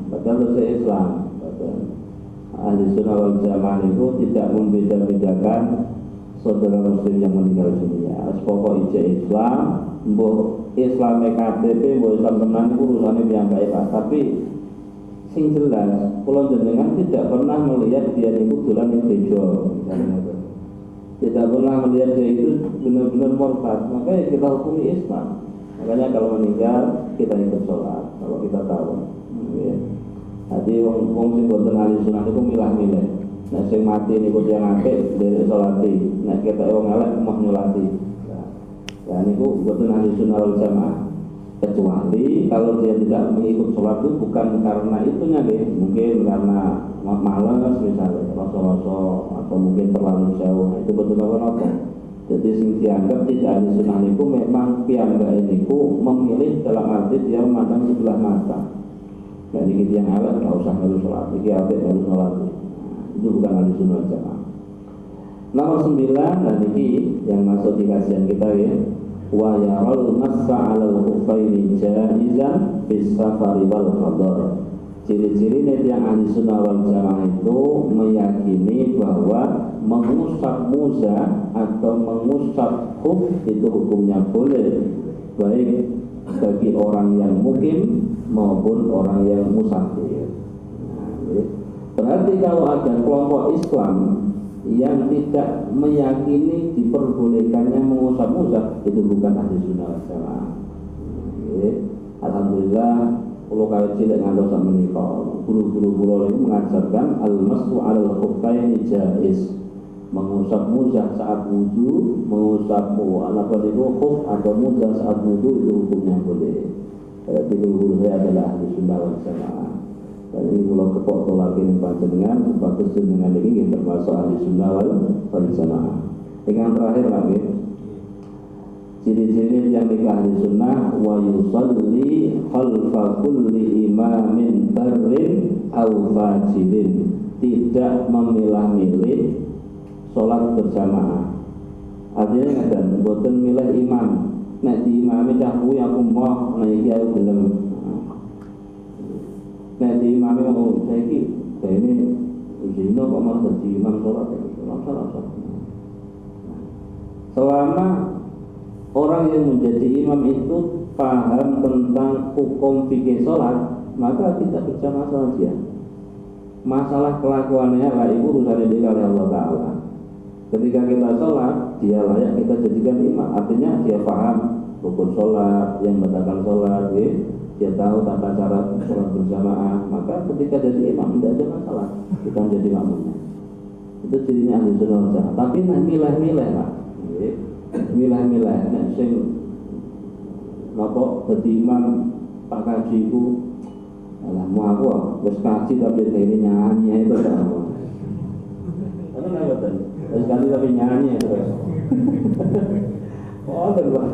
Padahal saya Islam, ahli sunnah wal jamaah itu tidak membeda-bedakan saudara muslim yang meninggal dunia. Pokok ijazah Islam, mbok Islam KTP, mbok Islam tenan itu urusannya piyambake Pak. Tapi sing jelas, kula jenengan tidak pernah melihat dia itu dolan ning gereja, tidak pernah melihat dia itu benar-benar murtad. Makanya kita hukumi Islam. Makanya kalau meninggal kita ikut sholat kalau kita tahu. Jadi wong sing boten ahli sunnah niku milah-milih. Nek sing mati niku tiyang apik nderek sholati, nek ketok wong elek mah nyolati. Nah niku boten ahli sunnah wal jamaah. Kecuali kalau dia tidak mengikut sholat itu bukan karena itunya mungkin karena malas misalnya, rasa-rasa atau mungkin terlalu jauh, itu betul apa. Jadi sing dianggap tidak ahli sunnah niku memang piyambake niku memilih dalam arti dia memandang sebelah mata. Dan ini yang elek nggak usah harus sholat, ini apik harus sholat. Itu bukan ahli sunnah wal jamaah. Nomor 9 dan ini yang masuk di kajian kita ya. Wa yaral massa 'alal khuffaini jaizan bis safari wal qadar. Ciri-ciri yang ahli sunnah wal jamaah itu meyakini bahwa mengusap muza atau mengusap khuf itu hukumnya boleh, baik bagi orang yang mukim maupun orang yang musafir. Berarti kalau ada kelompok Islam yang tidak meyakini diperbolehkannya mengusap muza, itu bukan ahli sunnah wal jamaah. Alhamdulillah, kalau kalian cilik ngantos sak menika, guru-guru kula itu mengajarkan al-mashu 'alal khuffaini jaiz. Mengusap muza saat wudu, mengusap khuf atau muza saat wudu itu hukumnya boleh. Guru saya adalah ahli sunnah wal jamaah. Dan ini kalau kepok tolak ini panjenengan, bagus dengan ini termasuk ahli sunnah wal jamaah. Yang terakhir lagi, ciri-ciri yang nikah ahli sunnah, wa yusalli khalfa kulli imamin barrin aw fajirin, tidak memilah-milih sholat berjamaah. Artinya ada, boten milih imam. Nek di imami cah kuwi aku mau, nek iki aku gelem. Nek di imami mau saiki, dene zina kok malah dadi imam sholat. Selama orang yang menjadi imam itu paham tentang hukum fikih sholat, maka kita berjamaah sholat dia. Masalah kelakuannya lah itu urusan ini oleh Allah Ta'ala. Ketika kita sholat, dia layak kita jadikan imam. Artinya dia paham rukun sholat, yang membatalkan sholat, dia tahu tata cara sholat berjamaah. Maka ketika jadi imam tidak ada masalah, kita menjadi makmumnya. Itu cirinya ahli sunnah wal jamaah. Tapi nah milah-milah lah, milah-milah. Nek sing napa dadi imam Pak Kaji itu, alah mau aku wis kaji tapi dene nyanyi itu kan. Ana napa sekali tapi nyanyi terus. Oh, terus.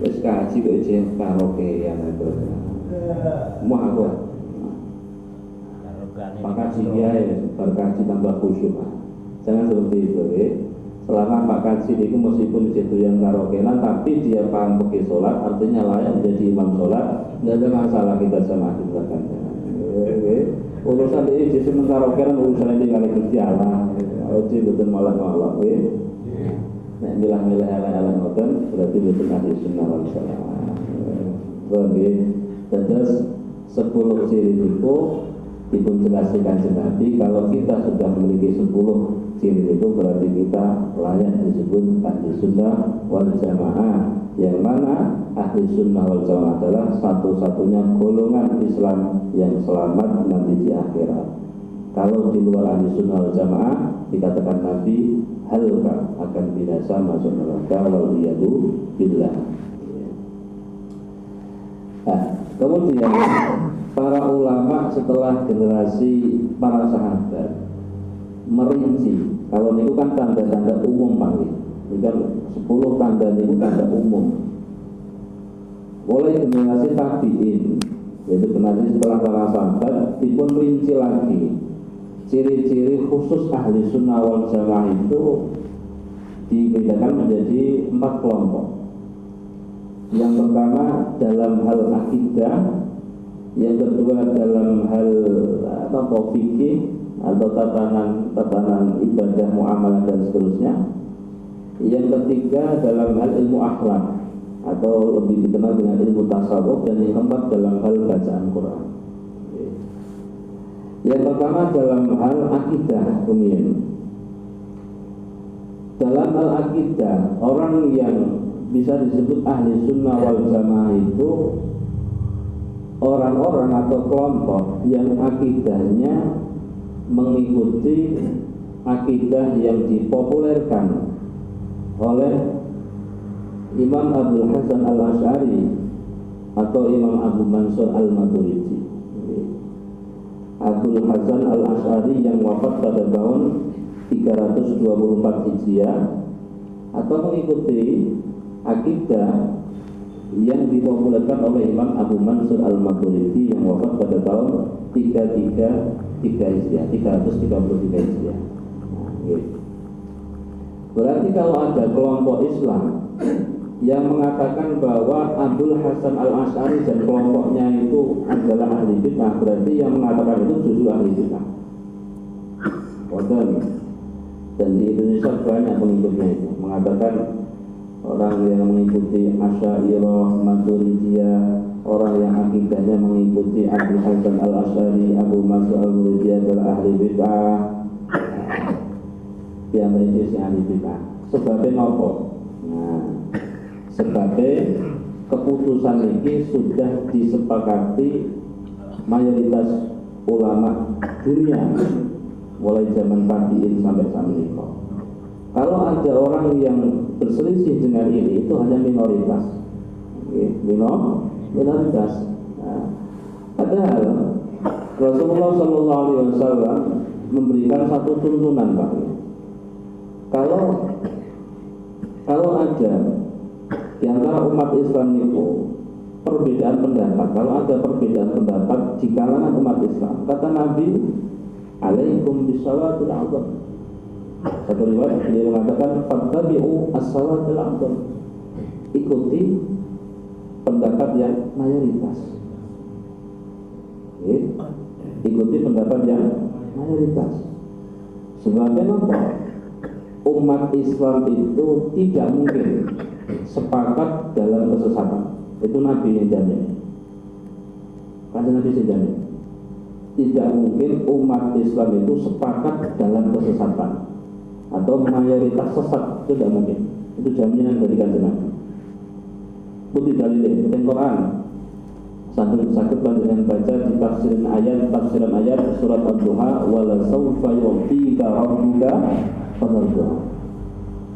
Wis kaji kok jen karaoke ya terus. Mau aku. Pak Kaji ya, berkaji tambah khusyuk. Jangan seperti itu, Selama Pak Kaji itu meskipun itu yang karaokean, tapi dia paham fikih sholat, artinya layak menjadi imam sholat, tidak ada masalah kita sama akhirkan. Urusan ini justru mengkaraokean urusan ini kali kerja lah. Oke, betul malah. Nek milah-milah ala-ala ngoten berarti betul ahli sunnah wal jamaah. Terus 10 ciri itu dipun jelaskan Nabi. Kalau kita sudah memiliki 10 ciri itu berarti kita layak disebut ahli sunnah wal jamaah. Yang mana ahli sunnah wal jamaah adalah satu-satunya golongan Islam yang selamat nanti di akhirat. Kalau di luar ahli sunnah wal jamaah dikatakan Nabi halka, akan binasa masuk neraka waliyadu billah. Nah, kemudian para ulama setelah generasi para sahabat merinci, kalau itu kan tanda-tanda umum panggil, ini kan 10 tanda itu tanda umum. Mulai generasi tabi'in, yaitu generasi setelah para sahabat, dipun rinci lagi. Ciri-ciri khusus ahli sunnah wal jamaah itu dibedakan menjadi 4 kelompok. Yang pertama dalam hal akidah, yang kedua dalam hal fikih atau tatanan ibadah, muamalah dan seterusnya. Yang ketiga dalam hal ilmu akhlak atau lebih dikenal dengan ilmu tasawuf, dan yang keempat dalam hal bacaan Quran. Yang pertama dalam hal akidah, kemudian dalam hal akidah, orang yang bisa disebut ahli sunnah wal jamaah itu orang-orang atau kelompok yang akidahnya mengikuti akidah yang dipopulerkan oleh Imam Abdul Hasan al-Asy'ari atau Imam Abu Mansur al-Maturidi. Abdul Hasan al-Asy'ari yang wafat pada tahun 324 Hijriah, atau mengikuti akidah yang dipopulerkan oleh Imam Abu Mansur al-Maturidi yang wafat pada tahun 333 Hijriah, 333 Hijriah. Berarti kalau ada kelompok Islam yang mengatakan bahwa Abdul Hasan al-Asy'ari dan kelompoknya itu adalah ahli bid'ah, berarti yang mengatakan itu justru ahli bid'ah. Dan di Indonesia banyak pengikutnya itu mengatakan orang yang mengikuti Asy'ariyah, Maturidiyah, orang yang akidahnya mengikuti Abdul Hasan al-Asy'ari, Abu Mansur al-Maturidi adalah ahli bid'ah. Yang menjadi ahli bid'ah. Sebabnya apa? Nah, sebabnya keputusan ini sudah disepakati mayoritas ulama dunia mulai zaman tabi'in sampai saat ini. Kalau ada orang yang berselisih dengan ini, itu hanya minoritas. minoritas. Nah, padahal Rasulullah Shallallahu Alaihi Wasallam memberikan satu tuntunan, Pak. Kalau ada di antara umat Islam itu perbedaan pendapat, kalau ada perbedaan pendapat di kalangan umat Islam, kata Nabi, alaikum bisawatil a'dham. Satu riwayat dia mengatakan, fattabi'u as-sawatil a'dham. Ikuti pendapat yang mayoritas. Ikuti pendapat yang mayoritas. Sebabnya apa? Umat Islam itu tidak mungkin sepakat dalam kesesatan. Itu Nabi yang jamin. Kanjeng Nabi yang jamin. Tidak mungkin umat Islam itu sepakat dalam kesesatan atau mayoritas sesat, itu tidak mungkin. Itu jaminan dari Kanjeng Nabi. Bukti dalil di Quran. Sakit dengan baca di tafsiran ayat surat Ad-Duha, wala sawfa yu'tika rabbuka fatarda.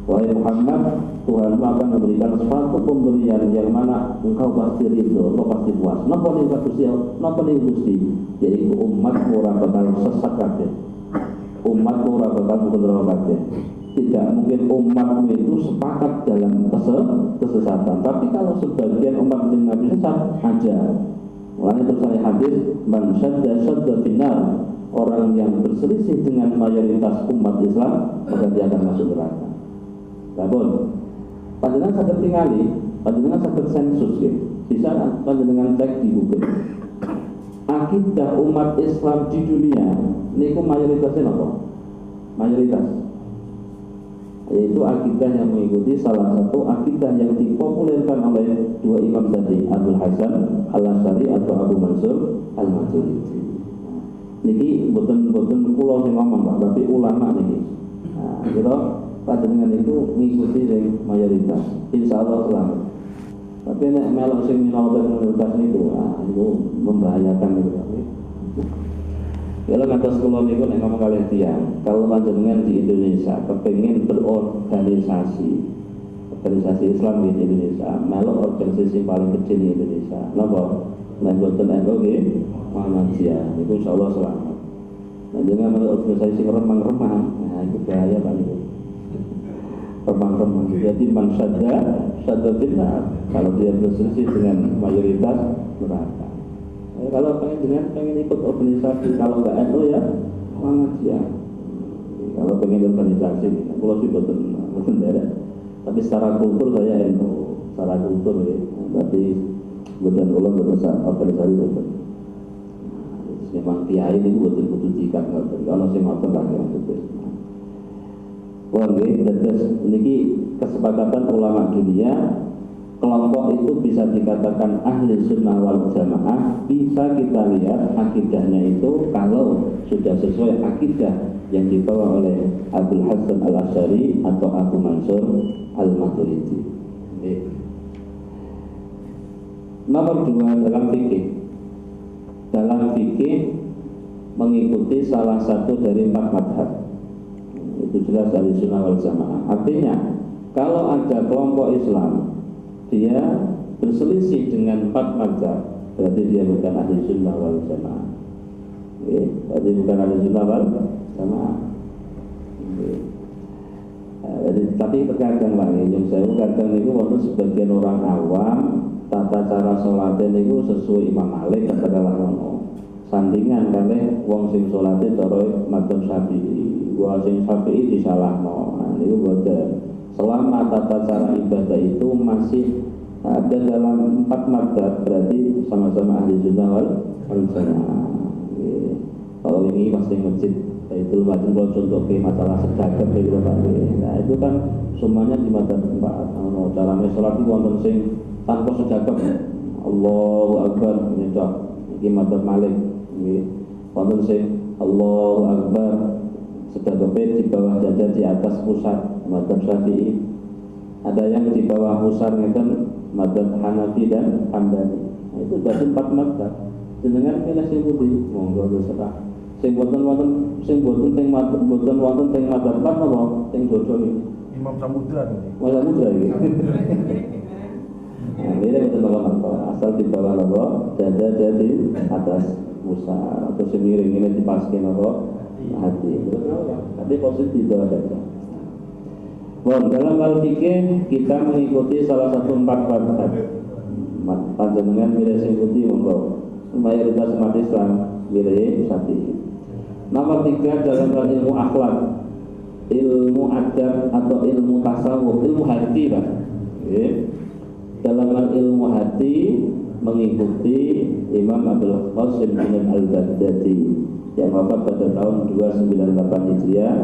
Wahai Muhammad, Tuhan akan memberikan suatu pemberian yang mana engkau pasti ridho, engkau pasti puas. Napa ning Gusti? Yaitu umat ora bakal sesat kabeh. Umat ora bakal kudro kabeh. Tidak mungkin umatmu itu sepakat dalam kesesatan. Tapi kalau sebagian umat Nabi sesat, aja. Mulanya terus hadis, man syadda finnar. Orang yang berselisih dengan mayoritas umat Islam, maka dia akan masuk neraka. Namun, panjenengan saged tingali, panjenengan saged sensus gitu. Bisa panjenengan cek di Google. Akidah umat Islam di dunia niku mayoritasnya apa? Mayoritas. Yaitu akidah yang mengikuti salah satu akidah yang dipopulerkan oleh dua imam tadi, Abdul Hasan Al-Asy'ari atau Abu Mansur Al-Maturidi. Niki boten kula sing ngomong Pak, tapi ulama niki. Nah, kira panjenengan itu mengikuti yang mayoritas, insya Allah selamat. Tapi nek melok sing minoritas niku, itu membahayakan itu. Kalau ngatas kula niku nek ngomong kalian tiang, kalau panjenengan di Indonesia kepengin berorganisasi Islam di Indonesia, melok organisasi paling kecil di Indonesia, napa? Nek boten NU nggih, Muhammadiyah, itu insya Allah selamat. Nah, jangan melok organisasi remang-remang, nah itu bahaya Pak niku. Remang-remang. Jadi man syadda finnar. Kalau dia berselisih dengan mayoritas neraka. Kalau pengen ikut organisasi, kalau nggak NU ya Muhammadiyah. Kalau pengen organisasi, kalau sih betul daerah. Tapi secara kultur saya NU, secara kultur ya. Tapi betul organisasi betul. Memang kiai ini betul jikat nggak kalau saya mau tentang yang betul. Oke, ini kesepakatan ulama dunia. Kelompok itu bisa dikatakan ahli sunnah wal jamaah. Bisa kita lihat akidahnya itu kalau sudah sesuai akidah yang dibawa oleh Abdul Hasan Al-Asy'ari atau Abu Mansur Al-Maturidi. Nomor 2 dalam fikih. Dalam fikih mengikuti salah satu dari 4 madhab. Itu jelas dari sunnah wal jamaah. Artinya kalau ada kelompok Islam dia berselisih dengan 4 mazhab, berarti dia bukan ahli sunnah wal jamaah. Berarti bukan ahli sunnah wal jamaah. Tapi terkadang lagi, yang saya kadang itu waktu sebagian orang awam tata cara sholatnya itu sesuai Imam Malik katakanlah ngono. Sandingan kalih wong sing sholatnya cara madzhab Syafi'i, wong sing Syafi'i disalahno. Nah, niku boten. Selama tata cara ibadah itu masih ada dalam 4 mazhab, berarti sama-sama ahli sunnah wal jamaah. Kalau ini pasti masjid itu macam kalau contoh ke masalah sedekah begitu Pak. Nah itu kan semuanya di mazhab 4. Cara sholat itu wonten sing tanpa sedekah. Allahu Akbar nyecok. Iki mazhab Malik. Wonten sing Allahu Akbar sedekah di bawah dada di atas pusat mazhab Syafi'i. Ada yang di bawah pusar ngeten mazhab Hanafi dan Hambali. Nah, itu berarti 4 mazhab. Jenengan pilih sing pundi? Monggo terserah. Sing boten teng mazhab 4 napa? Sing dodo iki. Imam Samudra iki. Imam Samudra iki. Nah, ini betul nopo asal di bawah nopo dada jadi atas pusar atau semiring ini dipaskin nopo hati. Tapi posisi di bawah dada. Bon, dalam hal fikih kita mengikuti salah satu 4 mazhab. Panjenengan milih sing pundi monggo. Mayoritas umat Islam milih Syafi'i. Nomor 3 dalam hal ilmu akhlak, ilmu adab atau ilmu tasawuf, ilmu hati Pak. Dalam hal ilmu hati mengikuti Imam Abdul Qasim bin Al-Baghdadi yang wafat pada tahun 298 Hijriah,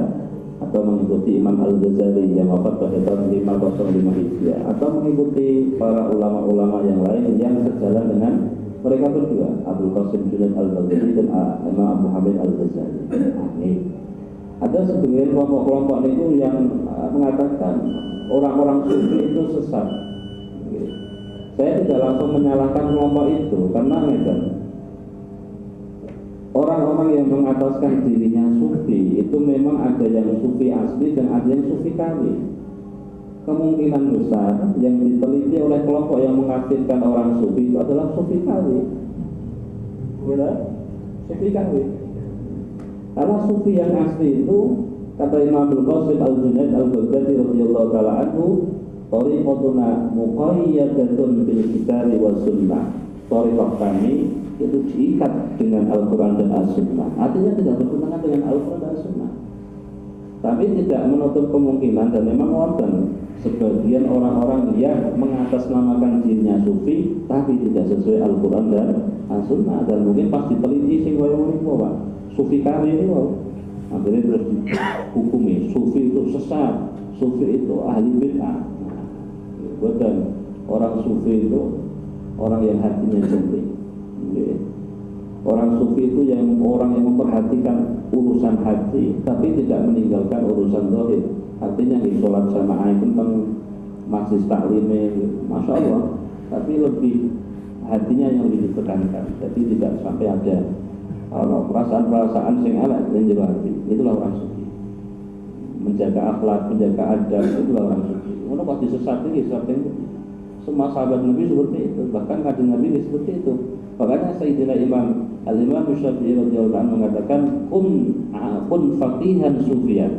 atau mengikuti Imam Al-Ghazali yang wafat pada tahun 505 Hijriah, atau mengikuti para ulama-ulama yang lain yang sejalan dengan mereka berdua, Abdul Qasim bin Al-Baghdadi dan Imam Abu Hamid Al-Ghazali. Ada sebagian kelompok-kelompok itu yang mengatakan orang-orang sufi itu sesat. Saya tidak langsung menyalahkan kelompok itu karena orang-orang yang mengataskan dirinya sufi itu memang ada yang sufi asli dan ada yang sufi kawin. Kemungkinan besar yang diteliti oleh kelompok yang mengaktifkan orang sufi itu adalah sufi kawin. Sufi kawin. Karena sufi yang asli itu, kata Imam Al-Qasim Al-Junaid Al-Baghdadi radhiyallahu taala anhu, thariqatuna muqayyadatun bil kitabi was sunnah. Thariqat kami itu diikat dengan Al-Quran dan As-Sunnah. Artinya tidak bertentangan dengan Al-Quran dan As-Sunnah. Tapi tidak menutup kemungkinan dan memang wonten sebagian orang-orang yang mengatasnamakan dirinya sufi tapi tidak sesuai Al-Quran dan As-Sunnah, dan mungkin pas diteliti sing kaya ngono Pak. Sufi kali ini akhirnya terus dihukumi sufi itu sesat, sufi itu ahli bid'ah. Bukan orang sufi itu orang yang hatinya jernih. Orang sufi itu yang orang yang memperhatikan urusan hati tapi tidak meninggalkan urusan zahir. Artinya di sholat jamaah itu tentang masjid taklimnya, masya Allah, tapi lebih hatinya yang lebih ditekankan. Jadi tidak sampai ada perasaan-perasaan sing elek yang jero hati. Itulah orang sufi. Menjaga akhlak, menjaga adab, itulah orang sufi. Ono pasti sesat iki sampai semua sahabat Nabi seperti itu, bahkan kajian Nabi seperti itu. Makanya Sayyidina Imam Al-Imam Syafi'i radhiyallahu anhu mengatakan kun faqihan sufiyan.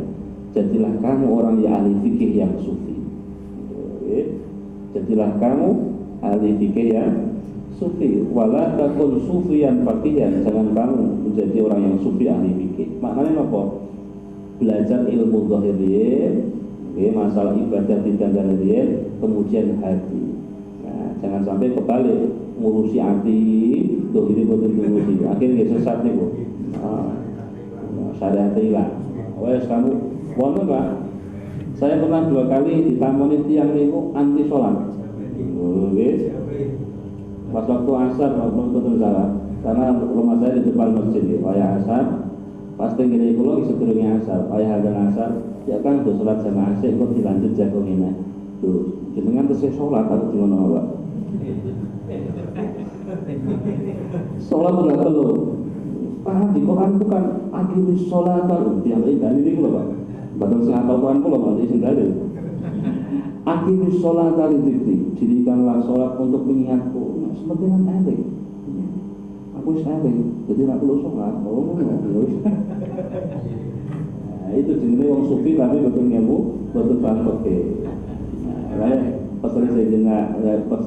Jadilah kamu orang yang ahli fikih yang sufi. Jadilah kamu ahli fikih yang sufi. Wala takun sufiyan faqihan. Jangan kamu menjadi orang yang sufi ahli fikih. Maknanya apa? Belajar ilmu zahir, masalah ibadah tidak zahir, kemudian hati. Nah, jangan sampai kebalik, ngurusi hati, dohiri betul ngurusi. Akhirnya sesat nih Bu. Syariat hilang. Wes kamu, wonten Pak. Saya pernah 2 kali ditamoni tiang niku anti sholat. Pas waktu asar, betul salah. Karena rumah saya di depan masjid, wayah asar. Pasti gini kulo sedurunge asar, wayah adzan asar. Ya kan tuh sholat jamaah sik kok dilanjut jago ngene. Tuh, jenengan tesih sholat aku di ngono Pak. Sholat udah perlu. Di Quran itu kan aqimis sholat yang ini kulo Pak. Padahal saya tahu Quran kulo malah isin dalil. Aqimis sholat dzikri, dirikanlah sholat untuk mengingatku. Seperti yang eling. Aku wis eling, jadi nek kulo sholat, itu jenisnya orang sufi tapi betul ilmu, betul paham oke. Pesan Sayyidina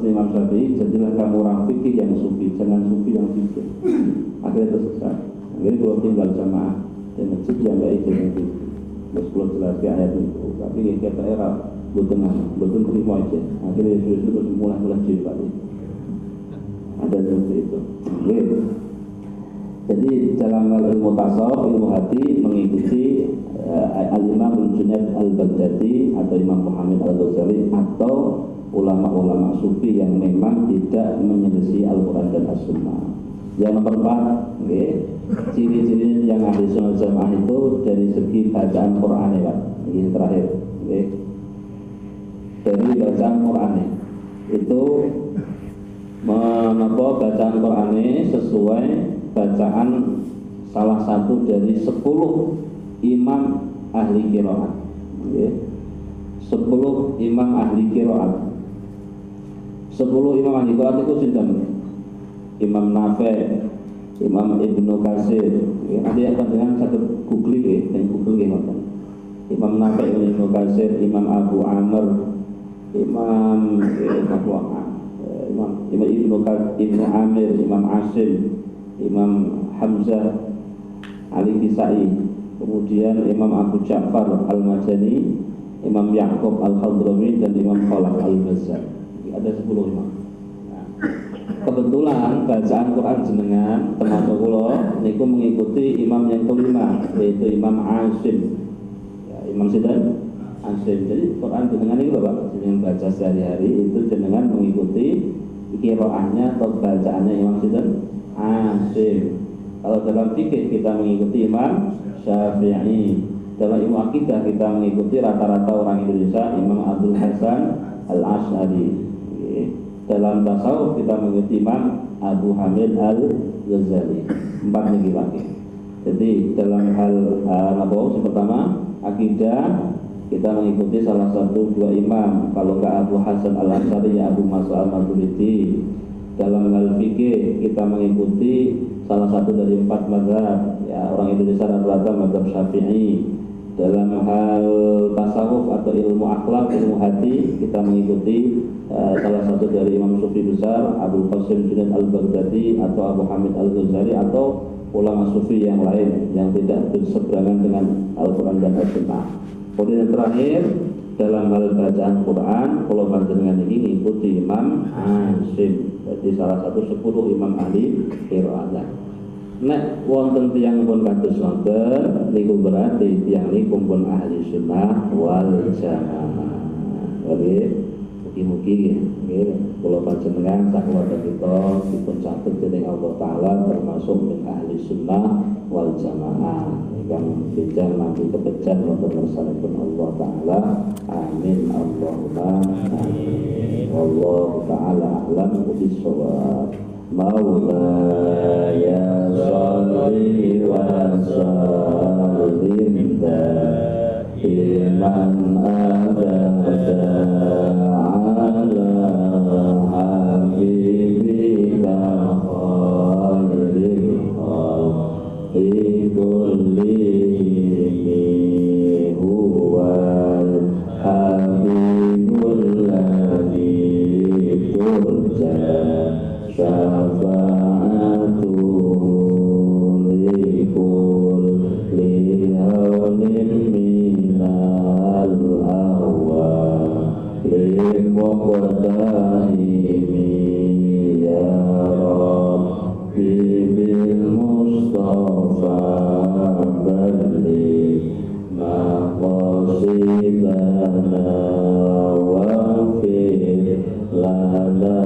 Imam Syafi'i, jadilah kamu orang fikih yang sufi, jangan sufi yang fikih. Akhirnya tersesat. Akhirnya kalau tinggal jamaah dan masjid yang baik dengan fikih. Terus kalau jelas ke ayat itu, tapi kita era betul terima aja. Akhirnya Yesus terus mulai cerita itu. Ada seperti itu. Jadi dalam ilmu tasawuf, ilmu hati mengikuti Al-Imam Al-Junaid Al-Baghdadi atau Imam Muhammad Al-Ghazali atau ulama-ulama sufi yang memang tidak menyelisih Al-Quran dan As-Sunnah. Yang nomor 4, ciri-ciri yang ahli sunnah jamaah itu dari segi bacaan Quran ya Pak. Ini terakhir. Dari bacaan Quran itu bacaan Quran sesuai bacaan salah satu dari 10 imam ahli qiraat. 10 imam ahli qiraat. 10 imam ahli Quran itu sinten? Imam Nafi', Imam Ibnu Katsir. Ya, nanti akan dengan satu googling ya, dan googling ya. Imam Nafi', Ibnu Katsir, Imam Abu Amr, Imam Ibnu Amir, Imam Asim, Imam Hamzah Ali Kisai, kemudian Imam Abu Ja'far Al-Madani, Imam Ya'qub Al-Hadrami, dan Imam Khalaf Al-Bazzar. Ada 10 imam. Nah, kebetulan bacaan Quran jenengan termasuk kula niku mengikuti imam yang kelima, yaitu Imam Asim. Ya, Imam Sidan Asim. Jadi Quran jenengan itu Bapak jenengan baca sehari-hari itu jenengan mengikuti qiraahnya atau bacaannya Imam Sidan Asim. Kalau dalam fikih kita mengikuti Imam Syafi'i. Dalam ilmu akidah kita mengikuti rata-rata orang Indonesia Imam Abdul Hasan Al-Asy'ari. Dalam tasawuf kita mengikuti Imam Abu Hamid Al-Ghazali. 4 lagi. Jadi dalam hal pertama akidah kita mengikuti salah satu 2 imam. Kalau ke Abu Hasan Al-Asy'ari ya Abu Mas'ud Al-Maturidi. Dalam hal fikih kita mengikuti salah satu dari 4 mazhab. Ya, orang Indonesia rata-rata mazhab Syafi'i. Dalam hal tasawuf atau ilmu akhlak, ilmu hati, kita mengikuti salah satu dari imam sufi besar Abu Qasim Junaid Al-Baghdadi atau Abu Hamid Al-Ghazali atau ulama sufi yang lain yang tidak berseberangan dengan Al-Quran dan As-Sunnah. Kemudian yang terakhir dalam hal bacaan Quran, kalau panjenengan ini mengikuti Imam Asim, jadi salah satu 10 imam ahli qiraat. Nek wonten tiyang pun kados wonten niku berarti tiyang niku pun ahli sunnah wal jamaah. Oke, mugi-mugi nggih kula panjenengan sak keluarga kita dipun catet dening Allah taala termasuk min ahli sunnah wal jamaah ingkang bijak nanti kepejan wonten ngarsanipun Allah taala. Amin Allahumma amin. Wallahu taala a'lam bis-shawab. Maulaya sholli wa sallim daiman abada ala habibika khairil khalqi kullihim huwal habibul ladzi turja syafa'atuhu likul lihaulim minal awwalin muqtahimi ya Rabbi bil Mustafa balli maqasidana wa fir lana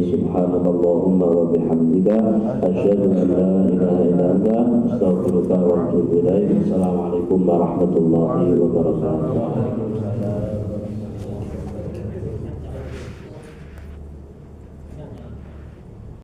Subhanallahumma wa bihamdika asyhadu an la ilaha illa anta astaghfiruka wa atubu ilaik. Assalamualaikum warahmatullahi wabarakatuh.